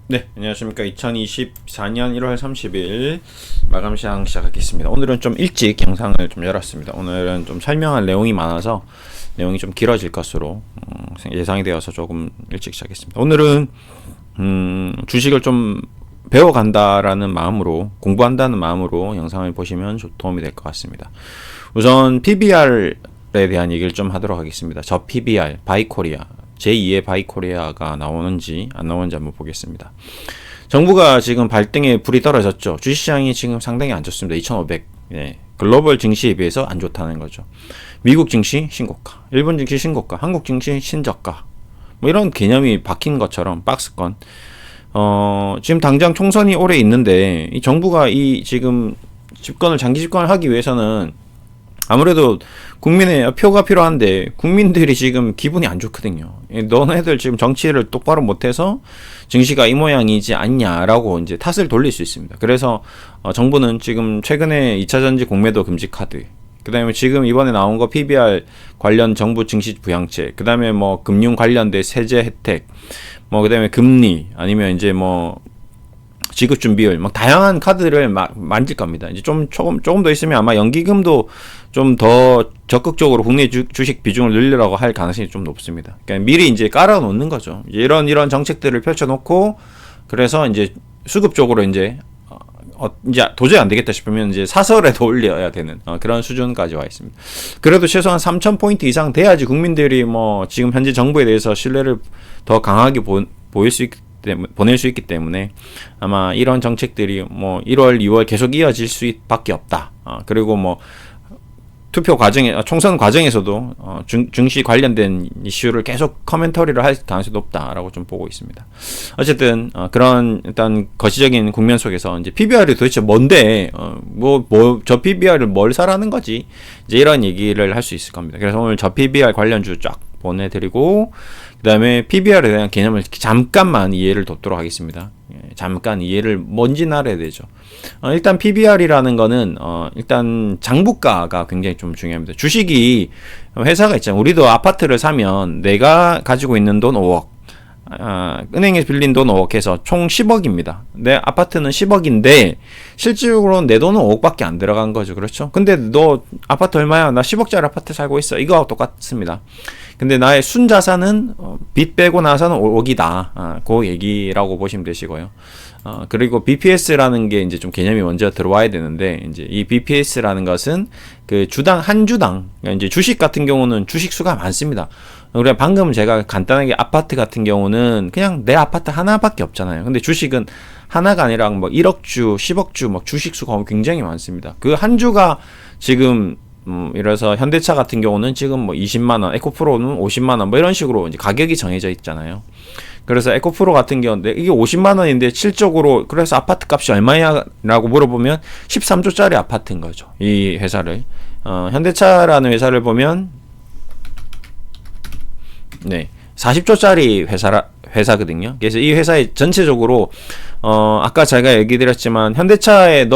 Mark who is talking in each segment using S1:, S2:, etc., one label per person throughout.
S1: 네, 안녕하십니까. 2024년 1월 30일 마감 시장 시작하겠습니다. 오늘은 좀 일찍 영상을 좀 열었습니다. 오늘은 좀 설명할 내용이 많아서 내용이 좀 길어질 것으로 예상이 되어서 조금 일찍 시작했습니다. 오늘은 주식을 좀 배워간다라는 마음으로, 공부한다는 마음으로 영상을 보시면 도움이 될 것 같습니다. 우선 PBR에 대한 얘기를 좀 하도록 하겠습니다. 저 PBR, 바이코리아, 제2의 바이코리아가 나오는지 안 나오는지 한번 보겠습니다. 정부가 지금 발등에 불이 떨어졌죠. 주식시장이 지금 상당히 안 좋습니다. 2500. 예. 글로벌 증시에 비해서 안 좋다는 거죠. 미국 증시 신고가, 일본 증시 신고가, 한국 증시 신저가. 뭐 이런 개념이 박힌 것처럼 박스권. 지금 당장 총선이 올해 있는데 이 정부가 이 지금 장기 집권을 하기 위해서는 아무래도 국민의 표가 필요한데 국민들이 지금 기분이 안 좋거든요. 너네들 지금 정치를 똑바로 못해서 증시가 이 모양이지 않냐라고 이제 탓을 돌릴 수 있습니다. 그래서 정부는 지금 최근에 2차전지 공매도 금지 카드, 그 다음에 지금 이번에 나온 거 PBR 관련 정부 증시 부양책, 그 다음에 뭐 금융 관련된 세제 혜택, 뭐 그 다음에 금리, 아니면 이제 뭐 지급 준비율, 막 다양한 카드를 만질 겁니다. 이제 조금 더 있으면 아마 연기금도 좀 더 적극적으로 국내 주식 비중을 늘리려고 할 가능성이 좀 높습니다. 그러니까 미리 이제 깔아 놓는 거죠. 이런 정책들을 펼쳐 놓고, 그래서 이제 수급적으로 이제 도저히 안 되겠다 싶으면 이제 사설에도 올려야 되는 그런 수준까지 와 있습니다. 그래도 최소한 3,000포인트 이상 돼야지 국민들이 뭐 지금 현재 정부에 대해서 신뢰를 더 강하게 보낼 수 있기 때문에 아마 이런 정책들이 뭐 1월, 2월 계속 이어질 수밖에 없다. 그리고 뭐 총선 과정에서도 증시 관련된 이슈를 계속 커멘터리를 할 가능성이 높다라고 좀 보고 있습니다. 어쨌든 그런 일단 거시적인 국면 속에서 이제 PBR이 도대체 뭔데, 저 PBR을 뭘 사라는 거지, 이제 이런 얘기를 할 수 있을 겁니다. 그래서 오늘 저 PBR 관련주 쫙 보내드리고, 그 다음에 PBR에 대한 개념을 잠깐만 이해를 돕도록 하겠습니다. 잠깐 이해를 뭔지 알아야 되죠. 일단 PBR이라는 거는 일단 장부가가 굉장히 좀 중요합니다. 주식이 회사가 있잖아요. 우리도 아파트를 사면 내가 가지고 있는 돈 5억, 은행에서 빌린 돈 5억 해서 총 10억입니다. 내 아파트는 10억인데 실질적으로는 내 돈은 5억밖에 안 들어간 거죠. 그렇죠? 근데 너 아파트 얼마야? 나 10억짜리 아파트 살고 있어. 이거하고 똑같습니다. 근데 나의 순자산은 빚 빼고 나서는 5억이다. 그 얘기라고 보시면 되시고요. 그리고 BPS라는 게 이제 좀 개념이 먼저 들어와야 되는데, 이제 이 BPS라는 것은 그 한 주당, 그러니까 이제 주식 같은 경우는 주식 수가 많습니다. 우리가 방금 제가 간단하게 아파트 같은 경우는 그냥 내 아파트 하나밖에 없잖아요. 근데 주식은 하나가 아니라 뭐 1억 주, 10억 주, 막 주식 수가 굉장히 많습니다. 그 한 주가 지금 이래서 현대차 같은 경우는 지금 뭐 20만원, 에코프로는 50만원, 뭐 이런 식으로 이제 가격이 정해져 있잖아요. 그래서 에코프로 같은 경우인데 이게 50만원인데 실적으로, 그래서 아파트 값이 얼마야? 라고 물어보면 13조짜리 아파트인 거죠. 이 회사를. 현대차라는 회사를 보면, 네, 40조짜리 회사거든요. 그래서 이 회사에 전체적으로, 아까 제가 얘기 드렸지만, 현대차에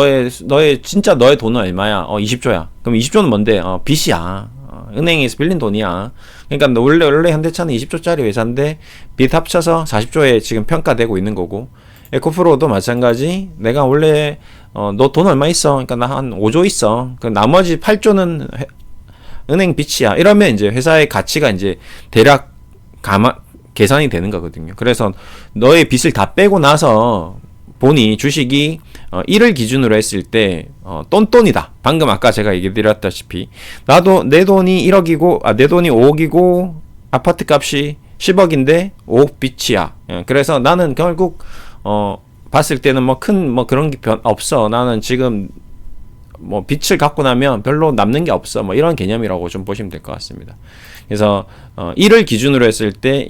S1: 진짜 너의 돈은 얼마야? 20조야. 그럼 20조는 뭔데? 빚이야. 은행에서 빌린 돈이야. 그러니까 원래 현대차는 20조짜리 회사인데, 빚 합쳐서 40조에 지금 평가되고 있는 거고, 에코프로도 마찬가지. 내가 원래, 너 돈 얼마 있어? 그러니까 나 한 5조 있어. 그 나머지 8조는 은행 빚이야. 이러면 이제 회사의 가치가 이제 대략 계산이 되는 거거든요. 그래서 너의 빚을 다 빼고 나서 보니 주식이 1을 기준으로 했을 때 똔똔이다. 방금 아까 제가 얘기 드렸다시피 나도 내 돈이 1억이고 내 돈이 5억이고 아파트 값이 10억인데 5억 빚이야. 그래서 나는 결국 봤을 때는 뭐 큰 그런 게 없어. 나는 지금 뭐 빚을 갖고 나면 별로 남는 게 없어. 뭐 이런 개념이라고 좀 보시면 될 것 같습니다. 그래서 1을 기준으로 했을 때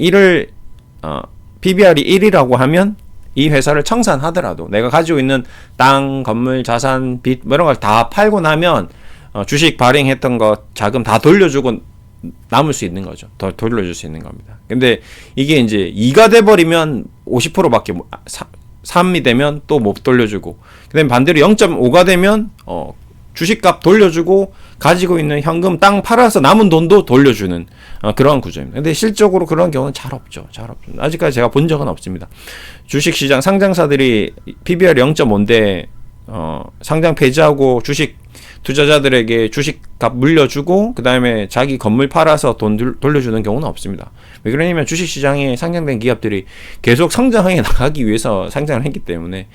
S1: PBR이 1이라고 하면 이 회사를 청산하더라도 내가 가지고 있는 땅, 건물, 자산, 빚 뭐 이런 걸 다 팔고 나면 주식 발행했던 거 자금 다 돌려주고 남을 수 있는 거죠. 더 돌려줄 수 있는 겁니다. 근데 이게 이제 2가 돼버리면 50%밖에 3이 되면 또 못 돌려주고, 그 다음에 반대로 0.5가 되면 주식값 돌려주고 가지고 있는 현금 땅 팔아서 남은 돈도 돌려주는 그런 구조입니다. 근데 실적으로 그런 경우는 잘 없죠. 아직까지 제가 본 적은 없습니다. 주식시장 상장사들이 PBR 0.5인데 상장 폐지하고 주식 투자자들에게 주식값 물려주고 그 다음에 자기 건물 팔아서 돈 돌려주는 경우는 없습니다. 왜 그러냐면 주식시장에 상장된 기업들이 계속 성장해 나가기 위해서 상장을 했기 때문에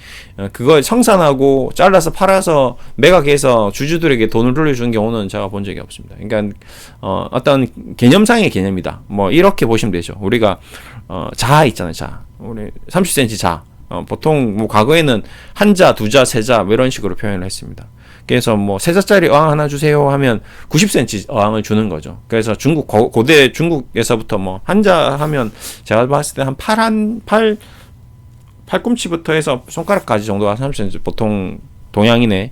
S1: 그걸 청산하고 잘라서 팔아서 매각해서 주주들에게 돈을 돌려주는 경우는 제가 본 적이 없습니다. 그러니까 어떤 개념상의 개념이다. 뭐 이렇게 보시면 되죠. 우리가 자 있잖아요. 자 우리 30cm 자 보통 뭐 과거에는 한자, 두자, 세자 뭐 이런 식으로 표현을 했습니다. 그래서 뭐 세자짜리 어항 하나 주세요 하면 90cm 어항을 주는 거죠. 그래서 중국 고대 중국에서부터 뭐 한자 하면 제가 봤을 때 한 팔꿈치부터 해서 손가락까지 정도가 30cm 보통 동양인의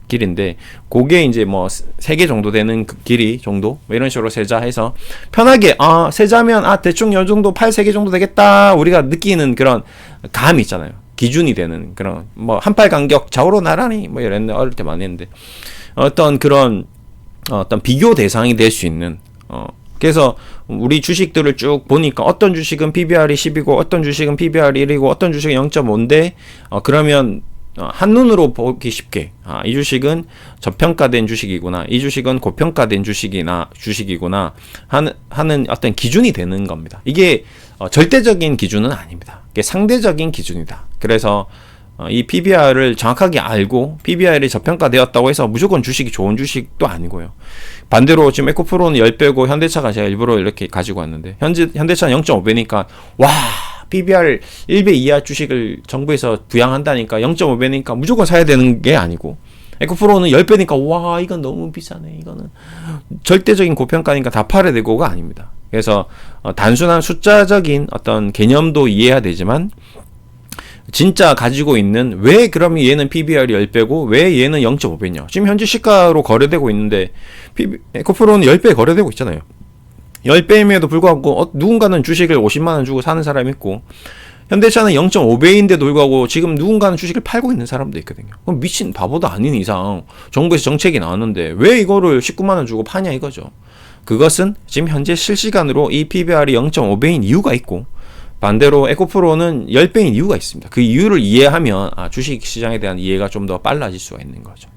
S1: 길인데 그게 이제 뭐 3개 정도 되는 그 길이 정도 뭐 이런 식으로 세자해서 편하게 세자면 대충 요 정도 팔 3개 정도 되겠다 우리가 느끼는 그런 감이 있잖아요. 기준이 되는 그런 뭐 한팔 간격 좌우로 나란히 뭐 이랬는데 어릴 때 많이 했는데 어떤 그런 어떤 비교 대상이 될 수 있는 그래서 우리 주식들을 쭉 보니까 어떤 주식은 PBR이 10이고 어떤 주식은 PBR이 1이고 어떤 주식은 0.5인데 그러면 한눈으로 보기 쉽게 이 주식은 저평가된 주식이구나 이 주식은 고평가된 주식이구나 하는 어떤 기준이 되는 겁니다. 이게 절대적인 기준은 아닙니다. 이게 상대적인 기준이다. 그래서 이 PBR을 정확하게 알고 PBR이 저평가되었다고 해서 무조건 주식이 좋은 주식도 아니고요. 반대로 지금 에코프로는 10배고 현대차가 제가 일부러 이렇게 가지고 왔는데 현대차는 0.5배니까 와 PBR 1배 이하 주식을 정부에서 부양한다니까 0.5배니까 무조건 사야 되는 게 아니고 에코프로는 10배니까 와 이건 너무 비싸네 이거는 절대적인 고평가니까 다 팔아야 되고가 아닙니다. 그래서 단순한 숫자적인 어떤 개념도 이해해야 되지만 진짜 가지고 있는 왜 그러면 얘는 PBR이 10배고 왜 얘는 0.5배냐 지금 현재 시가로 거래되고 있는데 에코프로는 10배 거래되고 있잖아요. 10배임에도 불구하고 누군가는 주식을 50만원 주고 사는 사람이 있고 현대차는 0.5배인데도 불구하고 지금 누군가는 주식을 팔고 있는 사람도 있거든요. 그럼 미친 바보도 아닌 이상 정부에서 정책이 나왔는데 왜 이거를 19만원 주고 파냐 이거죠. 그것은 지금 현재 실시간으로 이 PBR이 0.5배인 이유가 있고 반대로 에코프로는 10배인 이유가 있습니다. 그 이유를 이해하면 주식시장에 대한 이해가 좀 더 빨라질 수가 있는 거죠.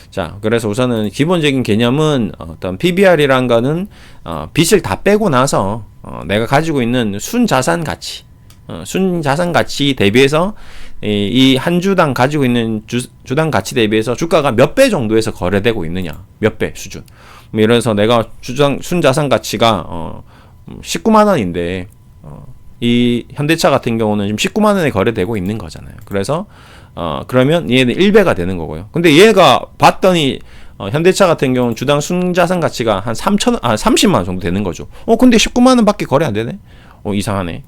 S1: 자, 그래서 우선은 기본적인 개념은 어떤 PBR이란 거는 빚을 다 빼고 나서 내가 가지고 있는 순자산 가치 대비해서 이 한 주당 가지고 있는 주당 가치 대비해서 주가가 몇 배 정도에서 거래되고 있느냐, 몇 배 수준. 뭐 이래서 내가 순자산 가치가 19만 원인데 이 현대차 같은 경우는 지금 19만 원에 거래되고 있는 거잖아요. 그래서 그러면 얘는 1배가 되는 거고요. 근데 얘가 봤더니 현대차 같은 경우는 주당 순자산 가치가 한 30만 원 정도 되는 거죠. 근데 19만 원밖에 거래 안 되네. 이상하네.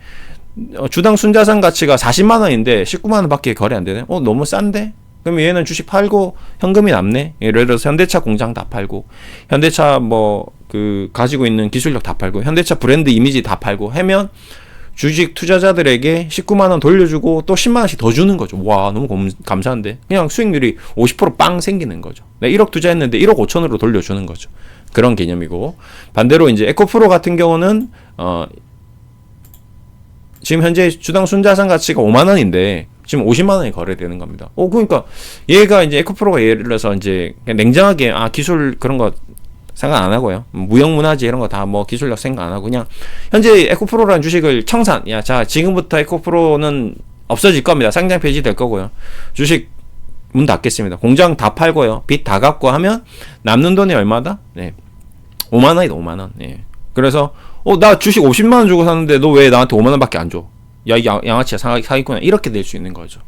S1: 주당 순자산 가치가 40만 원인데 19만 원밖에 거래 안 되네. 너무 싼데? 그럼 얘는 주식 팔고 현금이 남네. 예를 들어서 현대차 공장 다 팔고 현대차 가지고 있는 기술력 다 팔고 현대차 브랜드 이미지 다 팔고 하면 주식 투자자들에게 19만 원 돌려주고 또 10만 원씩 더 주는 거죠. 와, 너무 감사한데. 그냥 수익률이 50% 생기는 거죠. 내가 1억 투자했는데 1억 5천으로 돌려주는 거죠. 그런 개념이고 반대로 이제 에코프로 같은 경우는 지금 현재 주당 순자산 가치가 5만 원인데 지금 50만 원에 거래되는 겁니다. 그러니까 얘가 이제 에코프로가 예를 들어서 이제 그냥 냉정하게 기술 그런 거 생각 안 하고요. 무형문화재 이런 거 다 뭐 기술력 생각 안 하고 그냥 현재 에코프로라는 주식을 청산. 자, 지금부터 에코프로는 없어질 겁니다. 상장 폐지될 거고요. 주식 문 닫겠습니다. 공장 다 팔고요. 빚 다 갚고 하면 남는 돈이 얼마다? 네. 5만 원이다. 5만 원. 네. 그래서 나 주식 50만 원 주고 샀는데 너 왜 나한테 5만 원밖에 안 줘? 야, 이 양아치야 사기꾼이야. 이렇게 될 수 있는 거죠.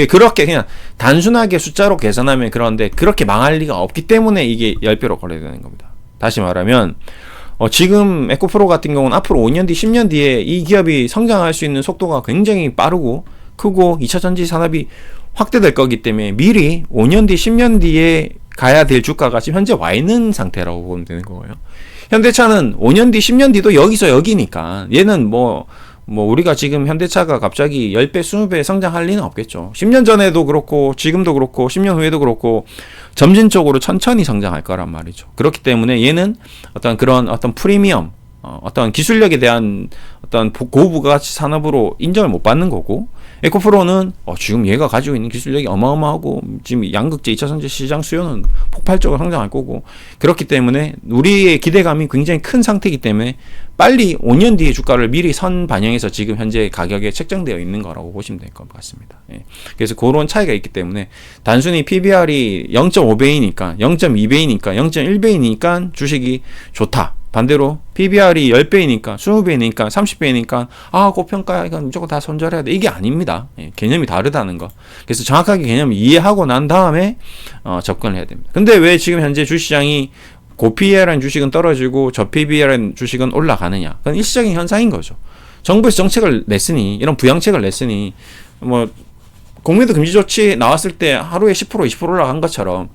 S1: 그렇게 그냥 단순하게 숫자로 계산하면 그런데 그렇게 망할 리가 없기 때문에 이게 10배로 거래되는 겁니다. 다시 말하면 지금 에코프로 같은 경우는 앞으로 5년 뒤, 10년 뒤에 이 기업이 성장할 수 있는 속도가 굉장히 빠르고 크고 2차 전지 산업이 확대될 거기 때문에 미리 5년 뒤, 10년 뒤에 가야 될 주가가 지금 현재 와 있는 상태라고 보면 되는 거예요. 현대차는 5년 뒤, 10년 뒤도 여기서 여기니까 얘는 뭐 뭐 우리가 지금 현대차가 갑자기 10배, 20배 성장할 리는 없겠죠. 10년 전에도 그렇고 지금도 그렇고 10년 후에도 그렇고 점진적으로 천천히 성장할 거란 말이죠. 그렇기 때문에 얘는 어떤 그런 어떤 프리미엄, 어떤 기술력에 대한 어떤 고부가치 산업으로 인정을 못 받는 거고, 에코프로는 지금 얘가 가지고 있는 기술력이 어마어마하고 지금 양극재 2차전지 시장 수요는 폭발적으로 성장할 거고, 그렇기 때문에 우리의 기대감이 굉장히 큰 상태이기 때문에 빨리 5년 뒤에 주가를 미리 선 반영해서 지금 현재 가격에 책정되어 있는 거라고 보시면 될 것 같습니다. 예. 그래서 그런 차이가 있기 때문에 단순히 PBR이 0.5배이니까 0.2배이니까 0.1배이니까 주식이 좋다. 반대로 PBR이 10배이니까 20배이니까 30배이니까 고평가 이건 무조건 다 손절해야 돼, 이게 아닙니다. 예, 개념이 다르다는 거. 그래서 정확하게 개념을 이해하고 난 다음에 접근을 해야 됩니다. 근데 왜 지금 현재 주시장이 고 PER이라는 주식은 떨어지고 저 PBR이라는 주식은 올라가느냐? 그건 일시적인 현상인 거죠. 정부에서 정책을 냈으니, 이런 부양책을 냈으니, 뭐 공매도 금지 조치 나왔을 때 하루에 10% 20% 올라간 것처럼,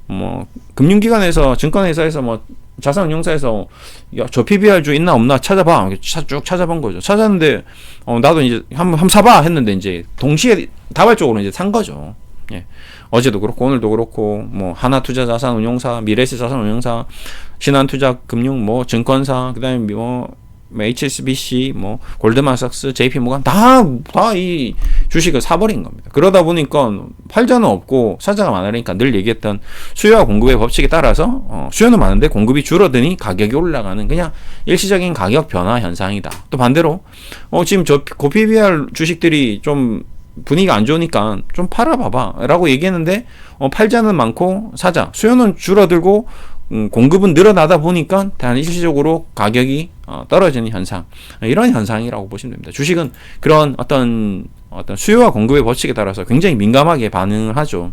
S1: 뭐 금융기관에서, 증권회사에서, 뭐 자산운용사에서 저 PBR 주 있나 없나 찾아봐, 쭉 찾아본 거죠. 찾았는데 나도 이제 한번 사봐 했는데 이제 동시에 다발적으로 이제 산 거죠. 예. 어제도 그렇고 오늘도 그렇고, 뭐 하나투자자산운용사, 미래에셋자산운용사, 신한투자금융, 뭐 증권사, 그다음에 뭐 HSBC, 뭐 골드만삭스, JP모간 다 이 주식을 사버린 겁니다. 그러다 보니까 팔자는 없고 사자가 많으니까 늘 얘기했던 수요와 공급의 법칙에 따라서 수요는 많은데 공급이 줄어드니 가격이 올라가는 그냥 일시적인 가격 변화 현상이다. 또 반대로 지금 저 고PBR 주식들이 좀 분위기가 안 좋으니까 좀 팔아봐봐 라고 얘기했는데 팔자는 많고 사자, 수요는 줄어들고 공급은 늘어나다 보니까 단 일시적으로 가격이 떨어지는 현상, 이런 현상이라고 보시면 됩니다. 주식은 그런 어떤 수요와 공급의 법칙에 따라서 굉장히 민감하게 반응을 하죠.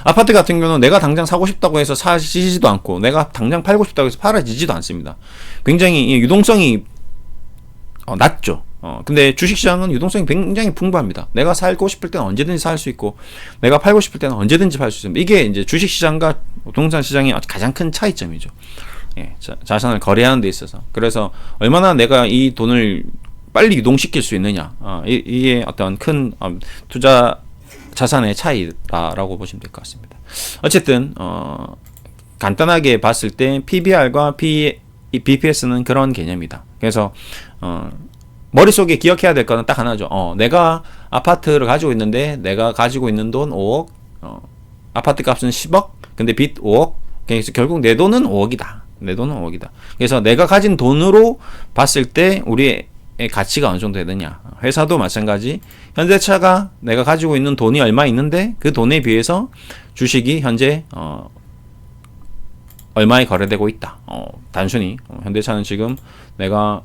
S1: 아파트 같은 경우는 내가 당장 사고 싶다고 해서 사지지도 않고 내가 당장 팔고 싶다고 해서 팔아지지도 않습니다. 굉장히 유동성이 낮죠. 근데 주식시장은 유동성이 굉장히 풍부합니다. 내가 살고 싶을 때는 언제든지 살 수 있고, 내가 팔고 싶을 때는 언제든지 팔 수 있습니다. 이게 이제 주식시장과 부동산 시장의 가장 큰 차이점이죠. 예, 자산을 거래하는 데 있어서. 그래서 얼마나 내가 이 돈을 빨리 유동시킬 수 있느냐, 이게 어떤 큰 투자 자산의 차이다라고 보시면 될 것 같습니다. 어쨌든 간단하게 봤을 때 PBR과 BPS는 그런 개념이다. 그래서 머릿속에 기억해야 될 거는 딱 하나죠. 내가 아파트를 가지고 있는데 내가 가지고 있는 돈 5억, 아파트 값은 10억, 근데 빚 5억. 그래서 결국 내 돈은 5억이다. 내 돈은 5억이다. 그래서 내가 가진 돈으로 봤을 때 우리의 가치가 어느 정도 되느냐. 회사도 마찬가지. 현대차가 내가 가지고 있는 돈이 얼마 있는데 그 돈에 비해서 주식이 현재 얼마에 거래되고 있다. 단순히 현대차는 지금 내가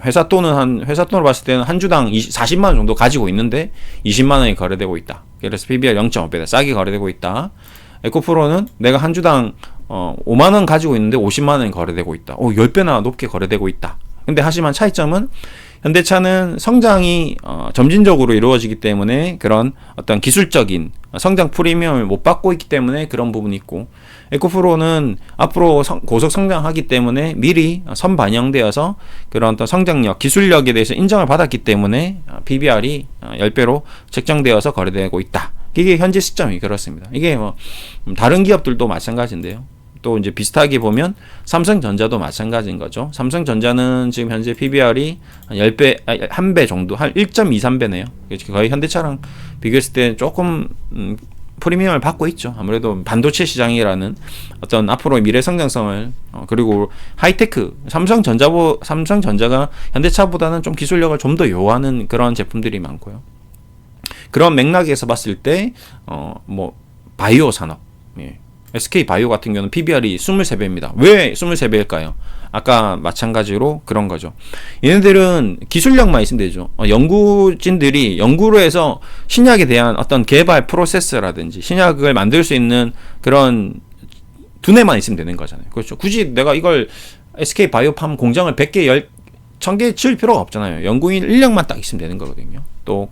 S1: 회사 돈으로 봤을 때는 한 주당 40만 원 정도 가지고 있는데 20만 원이 거래되고 있다. 그래서 PBR 0.5배다. 싸게 거래되고 있다. 에코프로는 내가 한 주당 5만 원 가지고 있는데 50만 원이 거래되고 있다. 10배나 높게 거래되고 있다. 근데 하지만 차이점은 현대차는 성장이 점진적으로 이루어지기 때문에 그런 어떤 기술적인 성장 프리미엄을 못 받고 있기 때문에 그런 부분이 있고, 에코프로는 앞으로 고속 성장하기 때문에 미리 선반영되어서 그런 어떤 성장력, 기술력에 대해서 인정을 받았기 때문에 PBR이 10배로 책정되어서 거래되고 있다. 이게 현재 시점이 그렇습니다. 이게 뭐 다른 기업들도 마찬가지인데요. 또 이제 비슷하게 보면 삼성전자도 마찬가지인 거죠. 삼성전자는 지금 현재 PBR이 한 10배, 1배 정도, 한 1.23배네요. 거의 현대차랑 비교했을 때 조금 프리미엄을 받고 있죠. 아무래도 반도체 시장이라는 어떤 앞으로의 미래 성장성을, 그리고 하이테크, 삼성전자가 현대차보다는 좀 기술력을 좀 더 요하는 그런 제품들이 많고요. 그런 맥락에서 봤을 때 뭐 바이오 산업, 예. SK 바이오 같은 경우는 PBR이 23배입니다. 왜 23배일까요? 아까 마찬가지로 그런 거죠. 얘네들은 기술력만 있으면 되죠. 연구진들이 연구로 해서 신약에 대한 어떤 개발 프로세스라든지 신약을 만들 수 있는 그런 두뇌만 있으면 되는 거잖아요. 그렇죠. 굳이 내가 이걸 SK 바이오팜 공장을 100개, 1000개 지을 필요가 없잖아요. 연구인 인력만 딱 있으면 되는 거거든요. 또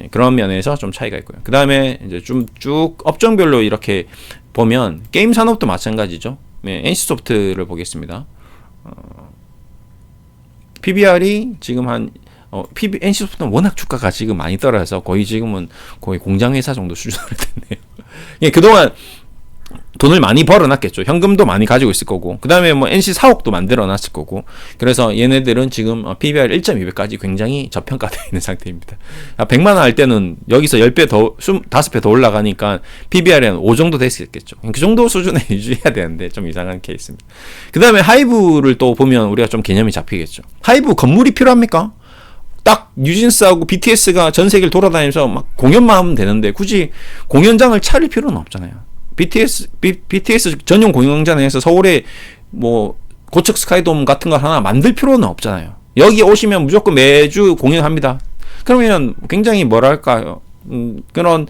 S1: 그런 면에서 좀 차이가 있고요. 그 다음에 이제 좀 쭉 업종별로 이렇게 보면 게임 산업도 마찬가지죠. NC소프트를 보겠습니다. PBR이 지금 한 NC소프트는 워낙 주가가 지금 많이 떨어져서 거의 지금은 거의 공장회사 정도 수준으로 됐네요. 예, 그동안 돈을 많이 벌어놨겠죠. 현금도 많이 가지고 있을 거고, 그 다음에 뭐 NC 사옥도 만들어놨을 거고, 그래서 얘네들은 지금 PBR 1.2배까지 굉장히 저평가되어 있는 상태입니다. 100만원 할 때는 여기서 10배 더, 5배 더 올라가니까 PBR이 한 5 정도 됐겠죠. 그 정도 수준에 유지해야 되는데 좀 이상한 케이스입니다. 그 다음에 하이브를 또 보면 우리가 좀 개념이 잡히겠죠. 하이브 건물이 필요합니까? 딱 뉴진스하고 BTS가 전 세계를 돌아다니면서 막 공연만 하면 되는데 굳이 공연장을 차릴 필요는 없잖아요. BTS 전용 공연장에서 서울에 뭐 고척 스카이돔 같은 거 하나 만들 필요는 없잖아요. 여기 오시면 무조건 매주 공연합니다. 그러면 굉장히 뭐랄까요, 그런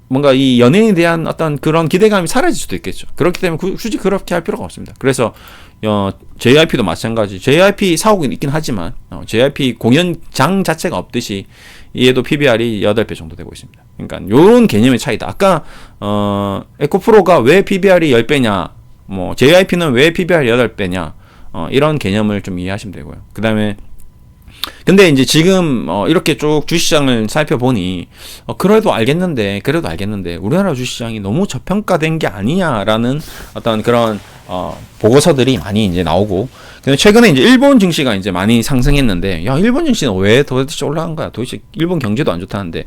S1: 뭔가 이 연예인에 대한 어떤 그런 기대감이 사라질 수도 있겠죠. 그렇기 때문에 굳이 그렇게 할 필요가 없습니다. 그래서 JYP도 마찬가지. JYP 사옥이 있긴 하지만 JYP 공연장 자체가 없듯이 얘도 PBR이 8배 정도 되고 있습니다. 그러니까 요런 개념의 차이다. 아까 에코프로가 왜 PBR이 10배냐, 뭐 JYP는 왜 PBR이 8배냐, 이런 개념을 좀 이해하시면 되고요. 그 다음에 근데 이제 지금 이렇게 쭉 주식시장을 살펴보니 그래도 알겠는데 우리나라 주식시장이 너무 저평가된 게 아니냐라는 어떤 그런 보고서들이 많이 이제 나오고, 근데 최근에 이제 일본 증시가 이제 많이 상승했는데, 야, 일본 증시는 왜 도대체 올라간 거야? 도대체 일본 경제도 안 좋다는데,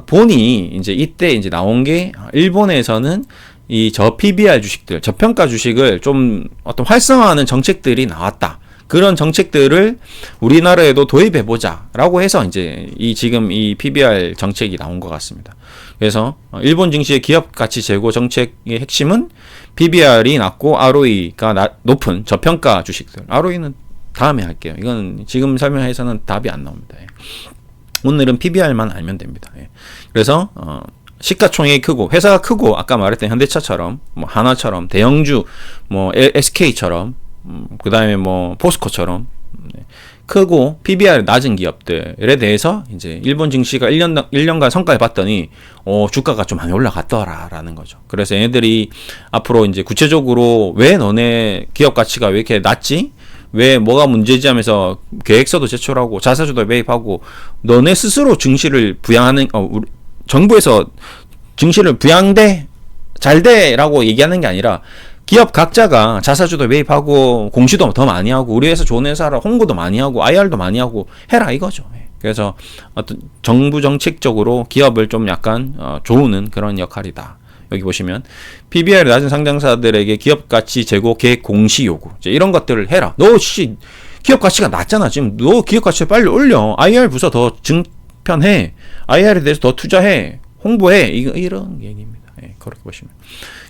S1: 보니 이제 이때 이제 나온 게 일본에서는 이 PBR 주식들, 저평가 주식을 좀 어떤 활성화하는 정책들이 나왔다. 그런 정책들을 우리나라에도 도입해보자라고 해서 이제 지금 이 PBR 정책이 나온 것 같습니다. 그래서 일본 증시의 기업 가치 제고 정책의 핵심은 PBR이 낮고 ROE가 높은 저평가 주식들. ROE는 다음에 할게요. 이건 지금 설명해서는 답이 안 나옵니다. 오늘은 PBR만 알면 됩니다. 그래서 시가총액이 크고 회사가 크고 아까 말했던 현대차처럼 뭐 하나처럼 대형주 뭐 SK처럼 그 다음에 뭐 포스코처럼 크고 PBR 낮은 기업들에 대해서 이제 일본 증시가 1년간 성과를 봤더니 주가가 좀 많이 올라갔더라라는 거죠. 그래서 얘네들이 앞으로 이제 구체적으로 왜 너네 기업 가치가 왜 이렇게 낮지? 왜 뭐가 문제지 하면서 계획서도 제출하고 자사주도 매입하고 너네 스스로 증시를 부양하는 정부에서 증시를 부양돼 잘돼라고 얘기하는 게 아니라 기업 각자가 자사주도 매입하고 공시도 더 많이 하고 우리 회사 좋은 회사라 홍보도 많이 하고 IR도 많이 하고 해라 이거죠. 그래서 어떤 정부 정책적으로 기업을 좀 약간 조우는 그런 역할이다. 여기 보시면 PBR이 낮은 상장사들에게 기업 가치 제고 계획 공시 요구 이런 것들을 해라. 너 기업 가치가 낮잖아. 지금 너 기업 가치를 빨리 올려. IR 부서 더 증편해. IR에 대해서 더 투자해. 홍보해. 이런 얘기입니다. 그렇게 보시면.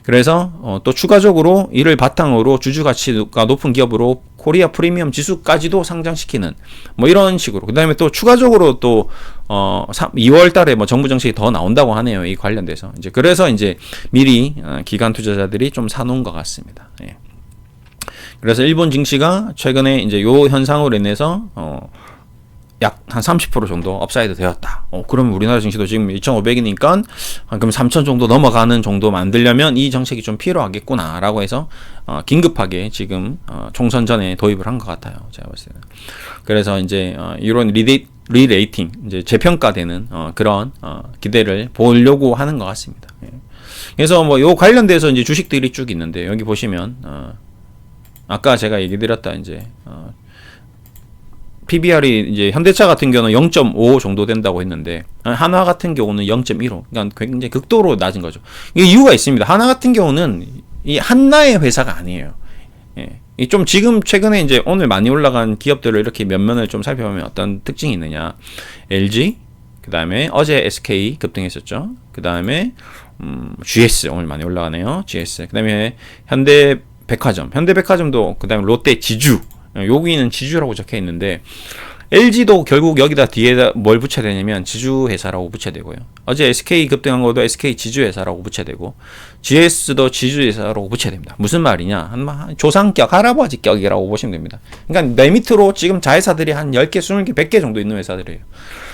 S1: 그래서 또 추가적으로 이를 바탕으로 주주 가치가 높은 기업으로 코리아 프리미엄 지수까지도 상장시키는 뭐 이런 식으로. 그다음에 또 추가적으로 또 2월 달에 뭐 정부 정책이 더 나온다고 하네요. 이 관련돼서. 이제 그래서 이제 미리 기관 투자자들이 좀 사놓은 것 같습니다. 그래서 일본 증시가 최근에 이제 요 현상으로 인해서 약 한 30% 정도 업사이드 되었다. 그러면 우리나라 증시도 지금 2,500이니까 그럼 3,000 정도 넘어가는 정도 만들려면 이 정책이 좀 필요하겠구나라고 해서 긴급하게 지금 총선 전에 도입을 한 것 같아요. 제가 봤을 때는. 그래서 이제 이런 리레이팅, 이제 재평가되는 그런 기대를 보려고 하는 것 같습니다. 그래서 뭐 요 관련돼서 이제 주식들이 쭉 있는데 여기 보시면 아까 제가 얘기 드렸다 이제 PBR이 이제 현대차 같은 경우는 0.5 정도 된다고 했는데 하나 같은 경우는 0.15. 그러니까 굉장히 극도로 낮은 거죠. 이게 이유가 있습니다. 하나 같은 경우는 이 한나의 회사가 아니에요. 좀 지금 최근에 이제 오늘 많이 올라간 기업들을 이렇게 면면을 좀 살펴보면 어떤 특징이 있느냐. LG, 그 다음에 어제 SK 급등했었죠. 그 다음에 GS 오늘 많이 올라가네요. GS. 그 다음에 현대백화점도 그 다음에 롯데 지주. 여기는 지주라고 적혀 있는데 LG도 결국 여기다 뒤에다 뭘 붙여야 되냐면 지주회사라고 붙여야 되고요. 어제 SK 급등한 것도 SK 지주회사라고 붙여야 되고 GS도 지주회사라고 붙여야 됩니다. 무슨 말이냐? 한 조상격, 할아버지격이라고 보시면 됩니다. 그러니까 내 밑으로 지금 자회사들이 한 10개, 20개, 100개 정도 있는 회사들이에요.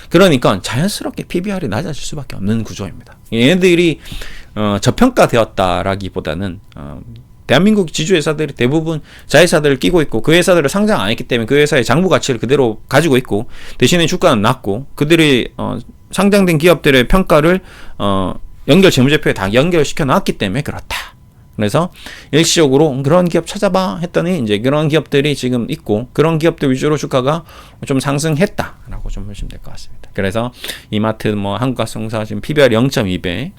S1: 그러니까 자연스럽게 PBR이 낮아질 수밖에 없는 구조입니다. 얘네들이 저평가되었다라기보다는 대한민국 지주회사들이 대부분 자회사들을 끼고 있고 그 회사들을 상장 안 했기 때문에 그 회사의 장부 가치를 그대로 가지고 있고 대신에 주가는 낮고 그들이 상장된 기업들의 평가를 연결 재무제표에 다 연결시켜 놨기 때문에 그렇다. 그래서 일시적으로 그런 기업 찾아봐 했더니 이제 그런 기업들이 지금 있고 그런 기업들 위주로 주가가 좀 상승했다라고 좀 보시면 될 것 같습니다. 그래서 이마트 뭐 한국가스공사 지금 PBR 0.2배,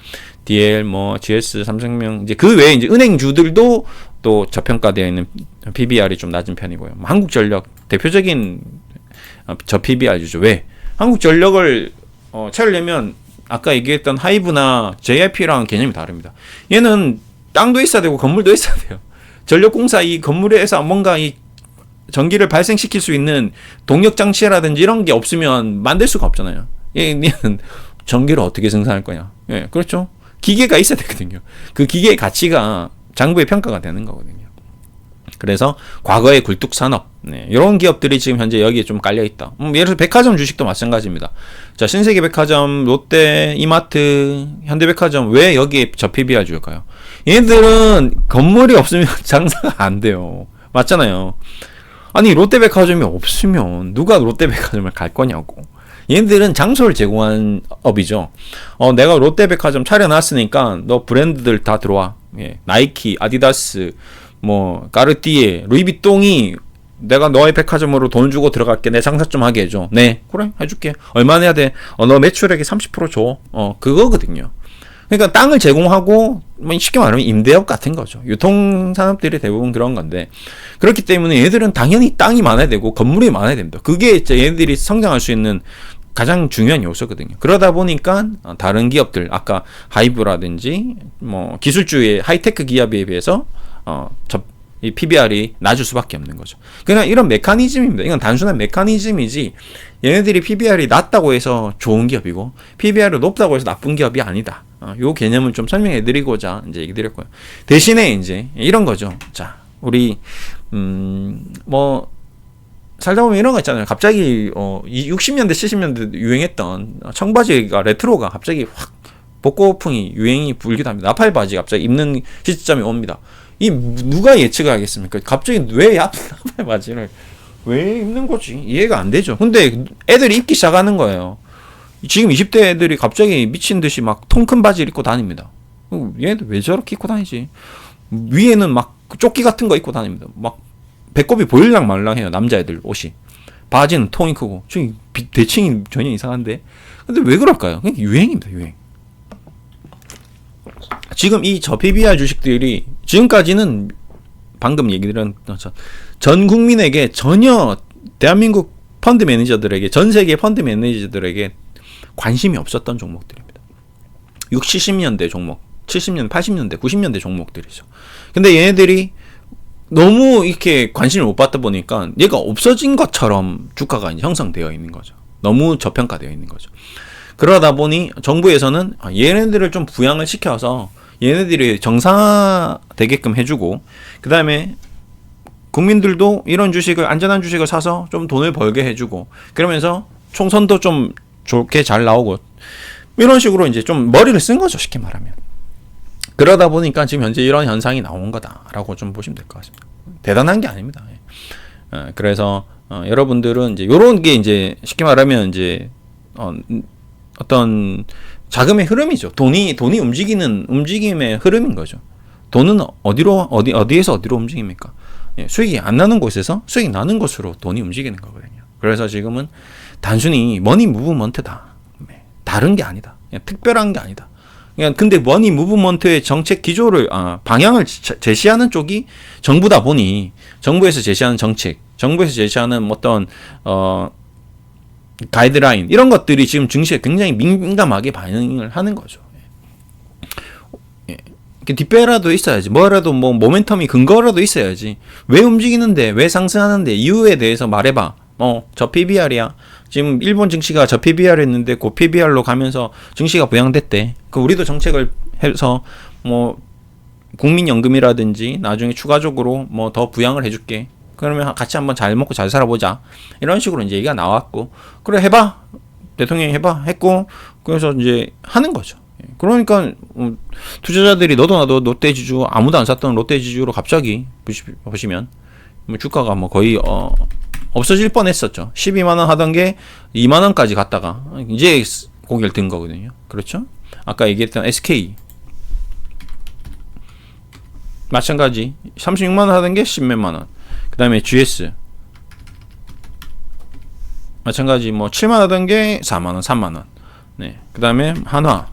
S1: DL 뭐 GS 삼성명 이제 그 외에 이제 은행주들도 또 저평가되어 있는 PBR이 좀 낮은 편이고요. 뭐 한국전력 대표적인 저 PBR이죠. 왜? 한국전력을 채우려면 아까 얘기했던 하이브나 JIP랑 개념이 다릅니다. 얘는 땅도 있어야 되고 건물도 있어야 돼요. 전력공사 이 건물에서 뭔가 이 전기를 발생시킬 수 있는 동력 장치라든지 이런 게 없으면 만들 수가 없잖아요. 얘는 전기를 어떻게 생산할 거냐? 예, 그렇죠. 기계가 있어야 되거든요. 그 기계의 가치가 장부의 평가가 되는 거거든요. 그래서 과거의 굴뚝산업 이런 기업들이 지금 현재 여기에 좀 깔려 있다. 예를 들어 백화점 주식도 마찬가지입니다. 자, 신세계백화점, 롯데, 이마트, 현대백화점 왜 여기에 저 PBR 줄까요? 얘들은 건물이 없으면 장사가 안 돼요. 맞잖아요. 아니 롯데백화점이 없으면 누가 롯데백화점을 갈 거냐고. 얘들은 장소를 제공하는 업이죠. 내가 롯데백화점 차려놨으니까 너 브랜드들 다 들어와. 예, 나이키, 아디다스, 뭐 까르띠에, 루이비통이 내가 너의 백화점으로 돈 주고 들어갈게. 내 장사 좀 하게 해줘. 네, 그래 해줄게. 얼마 내야 돼? 너 매출액의 30% 줘. 그거거든요. 그러니까 땅을 제공하고 쉽게 말하면 임대업 같은 거죠. 유통산업들이 대부분 그런 건데 그렇기 때문에 얘들은 당연히 땅이 많아야 되고 건물이 많아야 됩니다. 그게 이제 얘들이 성장할 수 있는 가장 중요한 요소거든요. 그러다 보니까 다른 기업들 아까 하이브라든지 뭐 기술주의 하이테크 기업에 비해서 이 PBR이 낮을 수밖에 없는 거죠. 그냥 이런 메커니즘입니다. 이건 단순한 메커니즘이지 얘네들이 PBR이 낮다고 해서 좋은 기업이고 PBR이 높다고 해서 나쁜 기업이 아니다. 요 개념을 좀 설명해 드리고자 이제 얘기 드렸고요. 대신에 이제 이런 거죠. 자, 우리 뭐 살다 보면 이런 거 있잖아요. 갑자기 60년대 70년대 유행했던 청바지가 레트로가 갑자기 확 복고풍이 유행이 불기도 합니다. 나팔 바지 갑자기 입는 시점이 옵니다. 이 누가 예측을 하겠습니까? 갑자기 왜 나팔 바지를 왜 입는 거지? 이해가 안 되죠. 근데 애들이 입기 시작하는 거예요. 지금 20대 애들이 갑자기 미친 듯이 막 통 큰 바지를 입고 다닙니다. 얘네들 왜 저렇게 입고 다니지? 위에는 막 조끼 같은 거 입고 다닙니다. 막 배꼽이 보일랑 말랑해요. 남자애들 옷이. 바지는 통이 크고. 지금 대칭이 전혀 이상한데. 근데 왜 그럴까요? 그냥 유행입니다. 유행. 지금 이 저 PBR 주식들이 지금까지는 방금 얘기 드린 전 국민에게 전혀 대한민국 펀드 매니저들에게 전 세계 펀드 매니저들에게 관심이 없었던 종목들입니다. 60, 70년대 종목, 70년대, 80년대, 90년대 종목들이죠. 근데 얘네들이 너무 이렇게 관심을 못 받다 보니까 얘가 없어진 것처럼 주가가 이제 형성되어 있는 거죠. 너무 저평가되어 있는 거죠. 그러다 보니 정부에서는 얘네들을 좀 부양을 시켜서 얘네들이 정상화되게끔 해주고 그 다음에 국민들도 이런 주식을 안전한 주식을 사서 좀 돈을 벌게 해주고 그러면서 총선도 좀 좋게 잘 나오고 이런 식으로 이제 좀 머리를 쓴 거죠. 쉽게 말하면. 그러다 보니까 지금 현재 이런 현상이 나온 거다라고 좀 보시면 될 것 같습니다. 대단한 게 아닙니다. 그래서 여러분들은 이제 이런 게 이제 쉽게 말하면 이제 어떤 자금의 흐름이죠. 돈이 움직이는 움직임의 흐름인 거죠. 돈은 어디에서 어디로 움직입니까? 수익이 안 나는 곳에서 수익이 나는 곳으로 돈이 움직이는 거거든요. 그래서 지금은 단순히 머니 무브먼트다. 다른 게 아니다. 그냥 특별한 게 아니다. 근데 머니 무브먼트의 정책 기조를 방향을 제시하는 쪽이 정부다 보니 정부에서 제시하는 정책, 정부에서 제시하는 어떤 가이드라인 이런 것들이 지금 증시에 굉장히 민감하게 반응을 하는 거죠. 뒷배라도 있어야지. 뭐라도 뭐 모멘텀이 근거라도 있어야지. 왜 움직이는데, 왜 상승하는데 이유에 대해서 말해봐. 저 PBR이야. 지금 일본 증시가 저 PBR 했는데 그 PBR로 가면서 증시가 부양됐대. 우리도 정책을 해서 뭐 국민연금이라든지 나중에 추가적으로 뭐 더 부양을 해줄게. 그러면 같이 한번 잘 먹고 잘 살아보자. 이런 식으로 이제 얘기가 나왔고, 그래 해봐. 대통령이 해봐 했고, 그래서 이제 하는 거죠. 그러니까 투자자들이 너도 나도 롯데지주 아무도 안 샀던 롯데지주로 갑자기 보시면 뭐 주가가 뭐 거의 없어질 뻔했었죠. 12만 원 하던 게 2만 원까지 갔다가 이제 고개를 든 거거든요. 그렇죠? 아까 얘기했던 SK 마찬가지 36만 원 하던 게 10몇만 원. 그다음에 GS 마찬가지 뭐 7만 원 하던 게 4만 원, 3만 원. 네. 그다음에 한화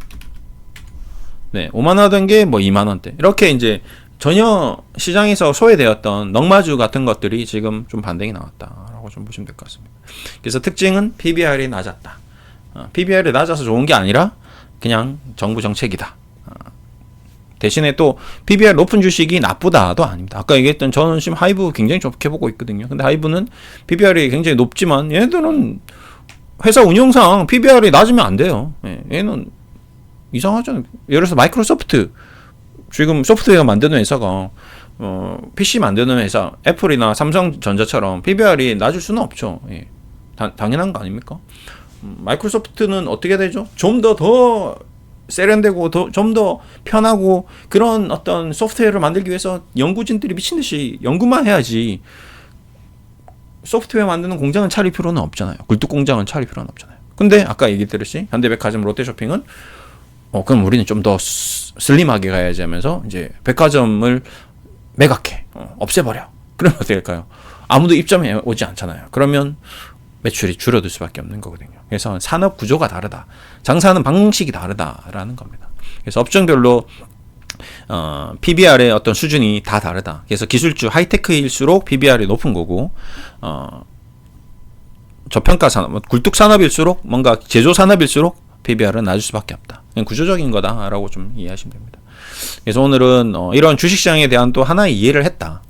S1: 네, 5만 원 하던 게 뭐 2만 원대. 이렇게 이제 전혀 시장에서 소외되었던 넉마주 같은 것들이 지금 좀 반등이 나왔다라고 좀 보시면 될 것 같습니다. 그래서 특징은 PBR이 낮았다. PBR이 낮아서 좋은 게 아니라 그냥 정부 정책이다. 대신에 또 PBR 높은 주식이 나쁘다도 아닙니다. 아까 얘기했던 저는 지금 하이브 굉장히 좋게 보고 있거든요. 근데 하이브는 PBR이 굉장히 높지만 얘네들은 회사 운영상 PBR이 낮으면 안 돼요. 얘는 이상하잖아요. 예를 들어서 마이크로소프트 지금 소프트웨어 만드는 회사가 PC 만드는 회사 애플이나 삼성전자처럼 PBR이 낮을 수는 없죠. 당연한 거 아닙니까? 마이크로소프트는 어떻게 되죠? 좀 더 세련되고 좀 더 편하고 그런 어떤 소프트웨어를 만들기 위해서 연구진들이 미친 듯이 연구만 해야지 소프트웨어 만드는 공장은 차릴 필요는 없잖아요. 굴뚝 공장은 차릴 필요는 없잖아요. 근데 아까 얘기했듯이 현대백화점, 롯데쇼핑은 그럼 우리는 좀 더 슬림하게 가야지 하면서 이제 백화점을 매각해 없애버려. 그러면 어떻게 될까요? 아무도 입점해 오지 않잖아요. 그러면 매출이 줄어들 수밖에 없는 거거든요. 그래서 산업 구조가 다르다. 장사하는 방식이 다르다라는 겁니다. 그래서 업종별로 PBR의 어떤 수준이 다 다르다. 그래서 기술주 하이테크일수록 PBR이 높은 거고 저평가 산업, 굴뚝 산업일수록 뭔가 제조 산업일수록 PBR은 낮을 수밖에 없다. 그냥 구조적인 거다라고 좀 이해하시면 됩니다. 그래서 오늘은 이런 주식시장에 대한 또 하나의 이해를 했다.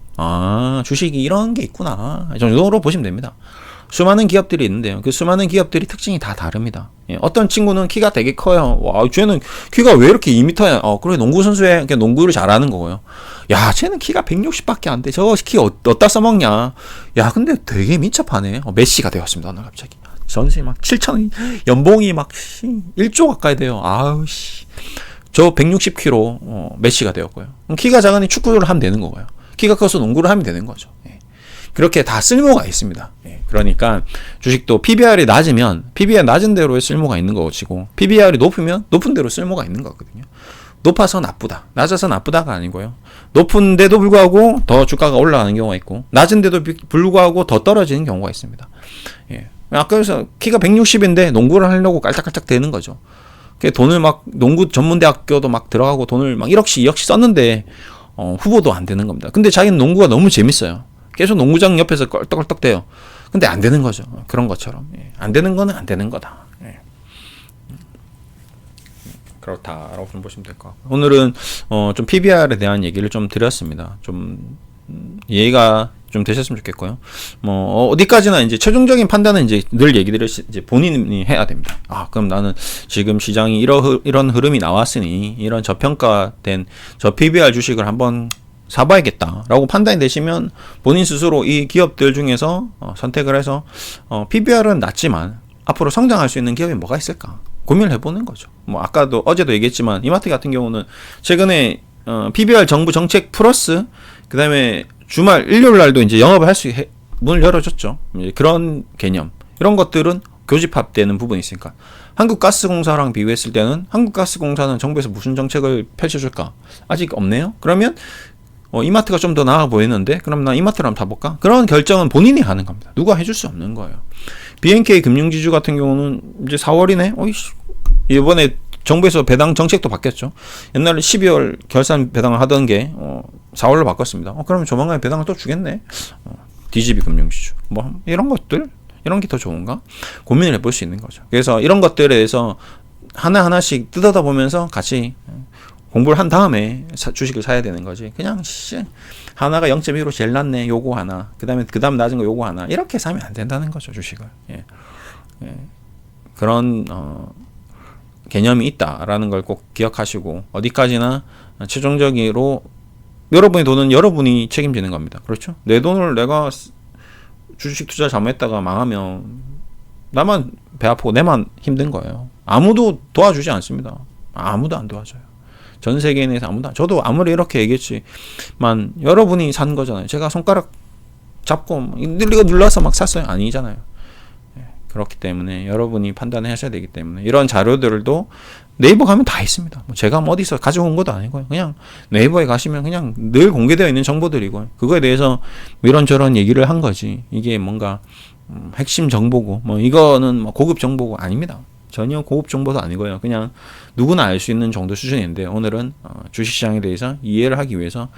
S1: 주식이 이런 게 있구나. 이 정도로 보시면 됩니다. 수많은 기업들이 있는데요. 그 수많은 기업들이 특징이 다 다릅니다. 어떤 친구는 키가 되게 커요. 와, 쟤는 키가 왜 이렇게 2m야? 그래, 농구선수에 농구를 잘하는 거고요. 야, 쟤는 키가 160밖에 안 돼. 저거 키 어디다 써먹냐? 야, 근데 되게 민첩하네. 메시가 되었습니다. 오늘 갑자기. 전시 막 7천 연봉이 막 1조 가까이 돼요. 아우 씨. 저 160kg 메시가 되었고요. 키가 작으니 축구를 하면 되는 거고요. 키가 커서 농구를 하면 되는 거죠. 그렇게 다 쓸모가 있습니다. 그러니까 주식도 PBR이 낮으면 PBR 낮은 대로의 쓸모가 있는 것이고 PBR이 높으면 높은 대로 쓸모가 있는 거거든요. 높아서 나쁘다, 낮아서 나쁘다가 아니고요. 높은데도 불구하고 더 주가가 올라가는 경우가 있고 낮은데도 불구하고 더 떨어지는 경우가 있습니다. 아까 그래서 키가 160인데 농구를 하려고 깔짝깔짝 되는 거죠. 돈을 막 농구 전문대학교도 막 들어가고 돈을 막 1억씩 2억씩 썼는데 후보도 안 되는 겁니다. 근데 자기는 농구가 너무 재밌어요. 계속 농구장 옆에서 껄떡껄떡 대요. 근데 안 되는 거죠. 그런 것처럼. 안 되는 거는 안 되는 거다. 그렇다라고 좀 보시면 될 것 같고. 오늘은 좀 PBR에 대한 얘기를 좀 드렸습니다. 좀 이해가 좀 되셨으면 좋겠고요. 뭐 어디까지나 이제 최종적인 판단은 이제 늘 얘기들을 이제 본인이 해야 됩니다. 그럼 나는 지금 시장이 이런 흐름이 나왔으니 이런 저평가된 저 PBR 주식을 한번 사봐야겠다라고 판단이 되시면 본인 스스로 이 기업들 중에서 선택을 해서 PBR은 낮지만 앞으로 성장할 수 있는 기업이 뭐가 있을까 고민을 해보는 거죠. 뭐 아까도 어제도 얘기했지만 이마트 같은 경우는 최근에 PBR 정부 정책 플러스 그 다음에 주말 일요일 날도 이제 영업을 할 수 문을 열어줬죠. 그런 개념 이런 것들은 교집합되는 부분이 있으니까 한국가스공사랑 비교했을 때는 한국가스공사는 정부에서 무슨 정책을 펼쳐줄까 아직 없네요. 그러면 이마트가 좀 더 나아 보이는데 그럼 나 이마트를 한번 타볼까? 그런 결정은 본인이 하는 겁니다. 누가 해줄 수 없는 거예요. BNK 금융지주 같은 경우는 이제 4월이네. 이번에 정부에서 배당 정책도 바뀌었죠. 옛날에 12월 결산 배당을 하던 게 4월로 바꿨습니다. 그러면 조만간에 배당을 또 주겠네. DGB 금융지주 뭐 이런 것들 이런 게 더 좋은가? 고민을 해볼 수 있는 거죠. 그래서 이런 것들에 대해서 하나하나씩 뜯어다 보면서 같이 공부를 한 다음에 주식을 사야 되는 거지. 그냥 하나가 0.15 제일 낮네 요거 하나 그 다음 낮은 거 요거 하나 이렇게 사면 안 된다는 거죠. 주식을. 그런 개념이 있다라는 걸 꼭 기억하시고 어디까지나 최종적으로 여러분의 돈은 여러분이 책임지는 겁니다. 그렇죠? 내 돈을 내가 주식 투자 잘못했다가 망하면 나만 배 아프고 내만 힘든 거예요. 아무도 도와주지 않습니다. 아무도 안 도와줘요. 전 세계인에서 아무도 저도 아무리 이렇게 얘기했지만 여러분이 산 거잖아요. 제가 손가락 잡고 이거 눌러서 막 샀어요? 아니잖아요. 그렇기 때문에 여러분이 판단하셔야 되기 때문에 이런 자료들도 네이버 가면 다 있습니다. 제가 어디서 가져온 것도 아니고요. 그냥 네이버에 가시면 그냥 늘 공개되어 있는 정보들이고 그거에 대해서 이런저런 얘기를 한 거지. 이게 뭔가 핵심 정보고 이거는 고급 정보고 아닙니다. 전혀 고급 정보도 아니고요. 그냥 누구나 알 수 있는 정도 수준인데 오늘은 주식시장에 대해서 이해를 하기 위해서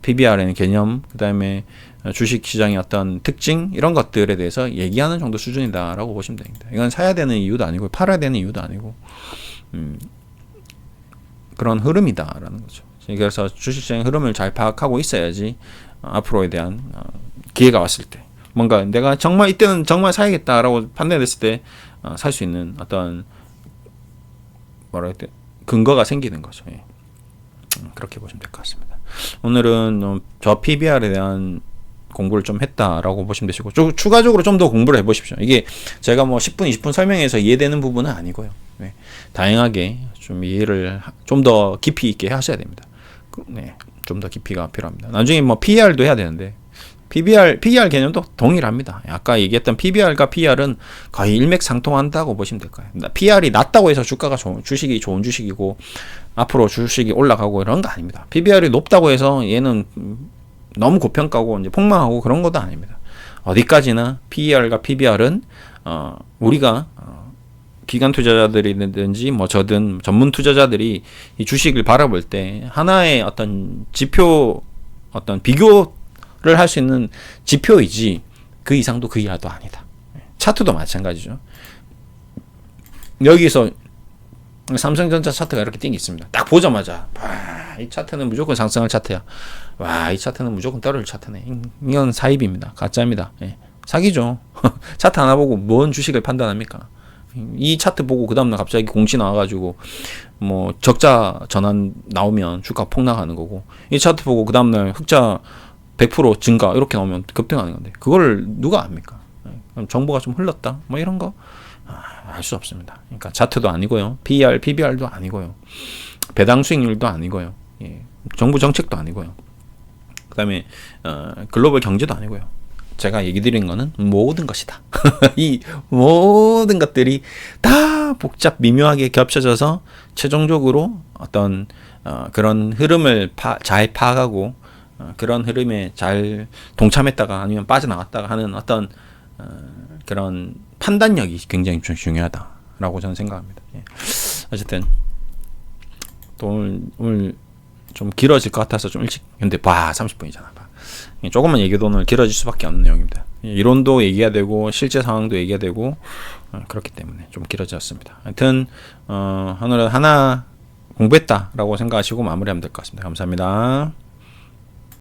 S1: PBR의 개념, 그 다음에 주식시장의 어떤 특징 이런 것들에 대해서 얘기하는 정도 수준이다라고 보시면 됩니다. 이건 사야 되는 이유도 아니고 팔아야 되는 이유도 아니고 그런 흐름이다라는 거죠. 그래서 주식시장의 흐름을 잘 파악하고 있어야지 앞으로에 대한 기회가 왔을 때 뭔가 내가 정말 이때는 정말 사야겠다라고 판단됐을 때 살 수 있는 어떤 근거가 생기는 거죠. 예. 그렇게 보시면 될 것 같습니다. 오늘은 저 PBR에 대한 공부를 좀 했다라고 보시면 되시고 추가적으로 좀 더 공부를 해보십시오. 이게 제가 10분, 20분 설명해서 이해되는 부분은 아니고요. 네. 다양하게 좀 이해를 좀 더 깊이 있게 하셔야 됩니다. 네. 좀 더 깊이가 필요합니다. 나중에 PER도 해야 되는데 PBR 개념도 동일합니다. 아까 얘기했던 PBR과 PR은 거의 일맥상통한다고 보시면 될 거예요. PR이 낮다고 해서 주식이 좋은 주식이고 앞으로 주식이 올라가고 이런 거 아닙니다. PBR이 높다고 해서 얘는 너무 고평가고 이제 폭망하고 그런 것도 아닙니다. 어디까지나 PER과 PBR은 우리가 기관 투자자들이든지 저든 전문 투자자들이 이 주식을 바라볼 때 하나의 어떤 지표, 어떤 비교를 할 수 있는 지표이지 그 이상도 그 이하도 아니다. 차트도 마찬가지죠. 여기서 삼성전자 차트가 이렇게 띵기 있습니다. 딱 보자마자 이 차트는 무조건 상승할 차트야. 이 차트는 무조건 떨어질 차트네. 이건 사입입니다. 가짜입니다. 사기죠. 차트 하나 보고 뭔 주식을 판단합니까? 이 차트 보고 그 다음날 갑자기 공시 나와가지고 적자 전환 나오면 주가 폭락하는 거고, 이 차트 보고 그 다음날 흑자 100% 증가 이렇게 나오면 급등하는 건데 그걸 누가 압니까? 정보가 좀 흘렀다 이런 거 알 수 없습니다. 그러니까 차트도 아니고요, PER, PBR도 아니고요, 배당 수익률도 아니고요, 정부 정책도 아니고요, 그 다음에 글로벌 경제도 아니고요. 제가 얘기 드린 거는 모든 것이다. 이 모든 것들이 다 복잡 미묘하게 겹쳐져서 최종적으로 어떤 그런 흐름을 잘 파악하고 그런 흐름에 잘 동참했다가 아니면 빠져나갔다가 하는 어떤 그런 판단력이 굉장히 중요하다라고 저는 생각합니다. 어쨌든 또 오늘 좀 길어질 것 같아서 좀 일찍, 근데 30분이잖아. 조금만 얘기해도 오늘 길어질 수밖에 없는 내용입니다. 이론도 얘기해야 되고 실제 상황도 얘기해야 되고 그렇기 때문에 좀 길어졌습니다. 하여튼 오늘은 하나 공부했다라고 생각하시고 마무리하면 될 것 같습니다. 감사합니다.